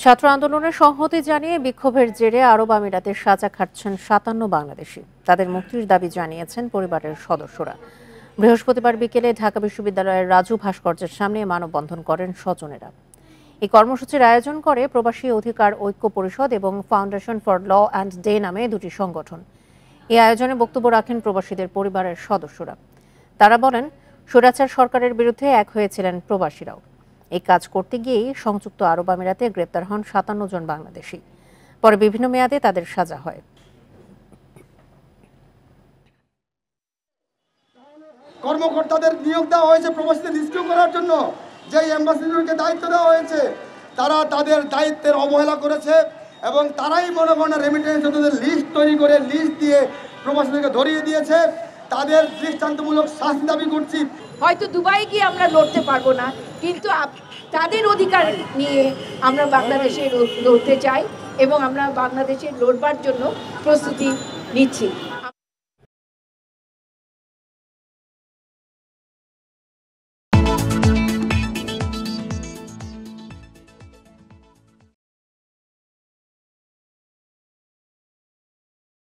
ছাত্র আন্দোলনের সংহতি জানিয়ে বিক্ষোভের জেরে আরব আমিরাতে সাজা খাটছেন ৫৭ বাংলাদেশি। তাদের মুক্তির দাবি জানিয়েছেন পরিবারের সদস্যরা। বৃহস্পতিবার বিকেলে ঢাকা বিশ্ববিদ্যালয়ের রাজু ভাস্কর্যের সামনে মানববন্ধন করেন স্বজনেরা। এই কর্মসূচির আয়োজন করে প্রবাসী অধিকার ঐক্য পরিষদ এবং foundation for law and day নামে দুটি সংগঠন। এই আয়োজনে বক্তব্য রাখেন প্রবাসীদের পরিবারের সদস্যরা। তারা বলেন, স্বৈরাচার সরকারের বিরুদ্ধে এক হয়েছিলেন প্রবাসীরাও। এই কাজ করতে গিয়েই সংযুক্ত আরব আমিরাতে গ্রেপ্তার হন ৫৭ জন বাংলাদেশি। পরে বিভিন্ন মেয়াদে তাদের সাজা হয়। কর্মকর্তাদের নিয়োগ দেওয়া হয়েছে প্রবাসীদের রিস্কিউ করার জন্য। যে অ্যাম্বাসিডরকে দায়িত্ব দেওয়া হয়েছে তারা তাদের দায়িত্বের অবহেলা করেছে এবং তারাই মনে মনে রেমিটেন্স লিস্ট তৈরি করে লিস্ট দিয়ে প্রবাসীদেরকে ধরিয়ে দিয়েছে। তাদের দৃষ্টান্তমূলক শাস্তি দাবি করছি। হয়তো দুবাই গিয়ে আমরা লড়তে পারবো না, কিন্তু তাদের অধিকার নিয়ে আমরা বাংলাদেশে লড়তে চাই এবং আমরা বাংলাদেশে লড়বার জন্য প্রস্তুতি নিচ্ছি।